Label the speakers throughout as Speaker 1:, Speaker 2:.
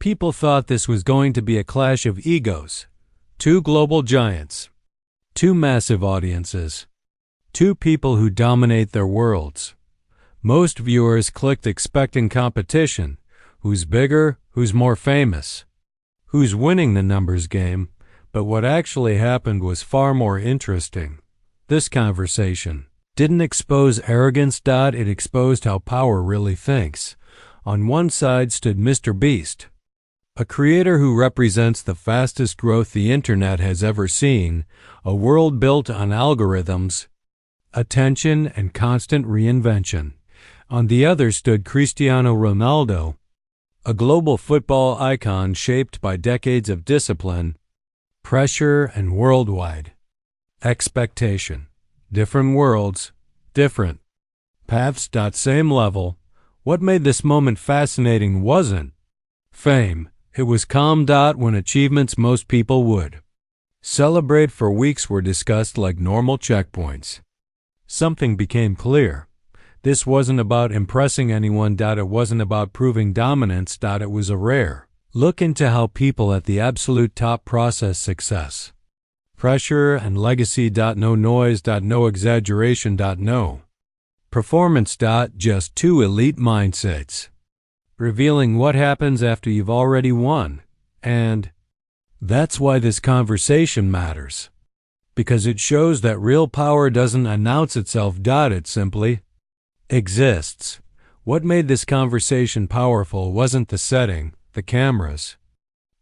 Speaker 1: People thought this was going to be a clash of egos. Two global giants. Two massive audiences. Two people who dominate their worlds. Most viewers clicked expecting competition. Who's bigger? Who's more famous? Who's winning the numbers game? But what actually happened was far more interesting. This conversation didn't expose arrogance. It exposed how power really thinks. On one side stood MrBeast, a creator who represents the fastest growth the internet has ever seen, a world built on algorithms, attention, and constant reinvention. On the other stood Cristiano Ronaldo, a global football icon shaped by decades of discipline, pressure, and worldwide expectation. Different worlds, different paths. Same level. What made this moment fascinating wasn't fame. It was calm. When achievements most people would celebrate for weeks were discussed like normal checkpoints. Something became clear. This wasn't about impressing anyone. It wasn't about proving dominance. It was a rare look into how people at the absolute top process success. Pressure and legacy. No noise. No exaggeration. No performance. Just two elite mindsets, revealing what happens after you've already won. And that's why this conversation matters. Because it shows that real power doesn't announce itself. It simply exists. What made this conversation powerful wasn't the setting, the cameras,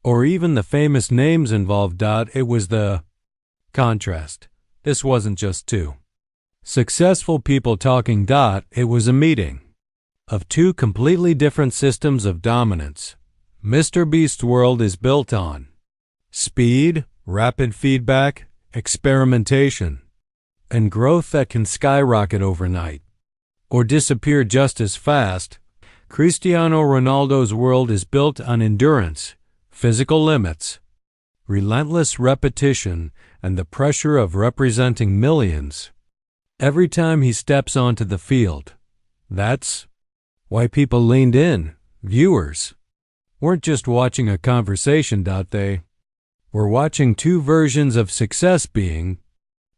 Speaker 1: or even the famous names involved. It was the contrast. This wasn't just two successful people talking. It was a meeting of two completely different systems of dominance. MrBeast's world is built on speed, rapid feedback, experimentation, and growth that can skyrocket overnight or disappear just as fast. Cristiano Ronaldo's world is built on endurance, physical limits, relentless repetition, and the pressure of representing millions every time he steps onto the field. That's why people leaned in. Viewers weren't just watching a conversation. They were watching two versions of success being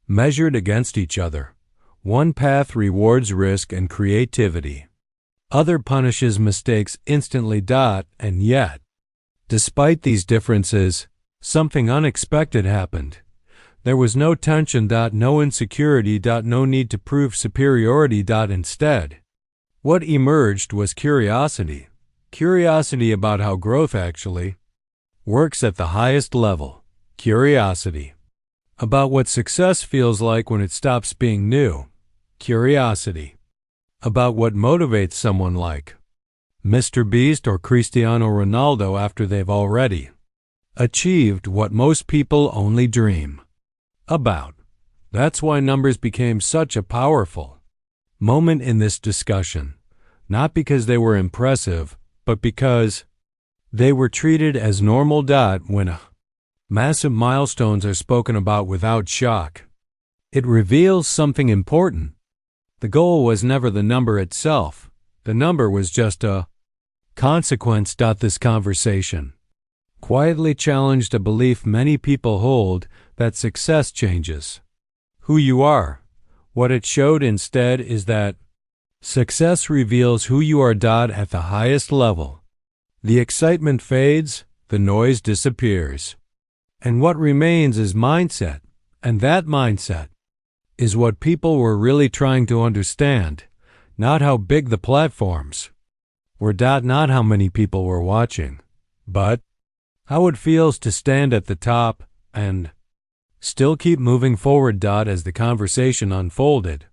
Speaker 1: measured against each other. One path rewards risk and creativity. Other punishes mistakes instantly. And yet, despite these differences, something unexpected happened. There was no tension. No insecurity. No need to prove superiority. Instead, what emerged was curiosity. Curiosity about how growth actually works at the highest level. Curiosity about what success feels like when it stops being new. Curiosity about what motivates someone like MrBeast or Cristiano Ronaldo after they've already achieved what most people only dream about. That's why numbers became such a powerful moment in this discussion. Not because they were impressive, but because they were treated as normal. When massive milestones are spoken about without shock, it reveals something important. The goal was never the number itself. The number was just a consequence. This conversation quietly challenged a belief many people hold, that success changes who you are. What it showed instead is that success reveals who you are. At the highest level, the excitement fades, the noise disappears, and what remains is mindset. And that mindset is what people were really trying to understand, not how big the platforms were. Not how many people were watching, but how it feels to stand at the top and still keep moving forward. As the conversation unfolded,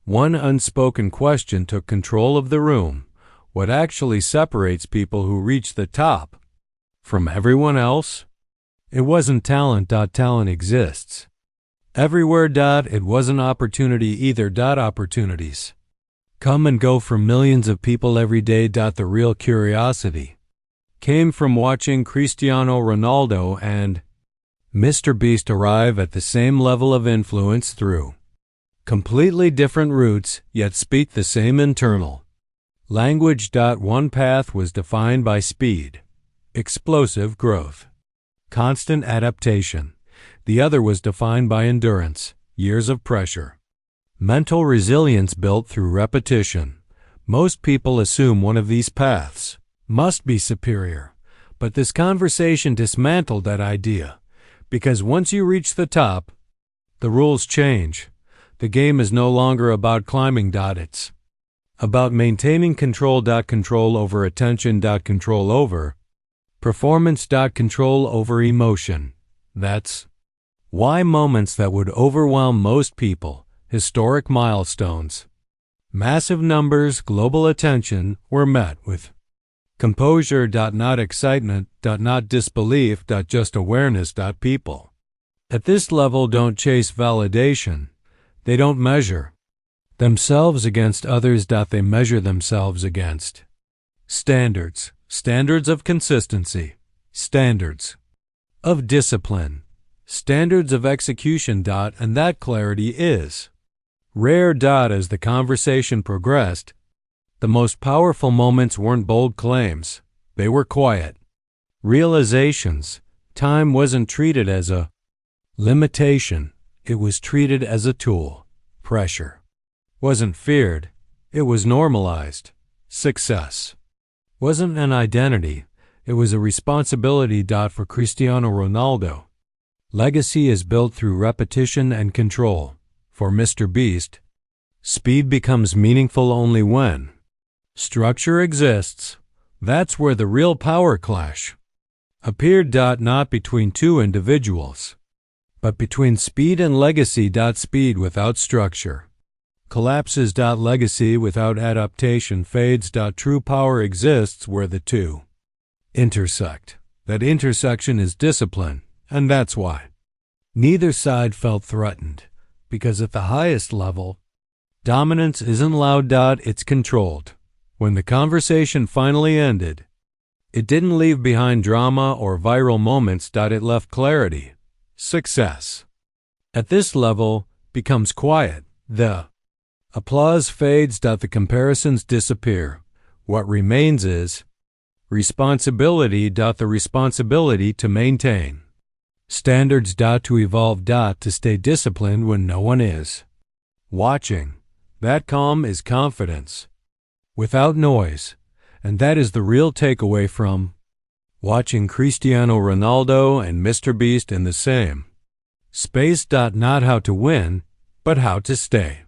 Speaker 1: one unspoken question took control of the room. What actually separates people who reach the top from everyone else? It wasn't talent. Talent exists everywhere. It wasn't opportunity either. Opportunities come and go for millions of people every day. The real curiosity came from watching Cristiano Ronaldo and MrBeast arrive at the same level of influence through completely different routes, yet speak the same internal language. One path was defined by speed, explosive growth, constant adaptation. The other was defined by endurance, years of pressure. Mental resilience built through repetition. Most people assume one of these paths must be superior, but this conversation dismantled that idea, because once you reach the top, the rules change. The game is no longer about climbing. It's about maintaining control. Control over attention. Control over performance. Control over emotion. That's why moments that would overwhelm most people, historic milestones, massive numbers, global attention, were met with composure. Not excitement. Not disbelief. Just awareness. People at this level don't chase validation. They don't measure themselves against others. They measure themselves against standards. Standards of consistency. Standards of discipline. Standards of execution. And that clarity is rare. As the conversation progressed, the most powerful moments weren't bold claims. They were quiet realizations. Time wasn't treated as a limitation. It was treated as a tool. Pressure wasn't feared. It was normalized. Success wasn't an identity. It was a responsibility. For Cristiano Ronaldo, legacy is built through repetition and control. For MrBeast, speed becomes meaningful only when structure exists. That's where the real power clash appeared. Not between two individuals, but between speed and legacy. Speed without structure collapses. Legacy without adaptation fades. True power exists where the two intersect. That intersection is discipline, and that's why neither side felt threatened, because at the highest level, dominance isn't loud. It's controlled. When the conversation finally ended, it didn't leave behind drama or viral moments. It left clarity. Success at this level becomes quiet. The applause fades. The comparisons disappear. What remains is responsibility. The responsibility to maintain standards. To evolve. To stay disciplined when no one is watching. That calm is confidence without noise, and that is the real takeaway from watching Cristiano Ronaldo and MrBeast in the same space. Not how to win, but how to stay.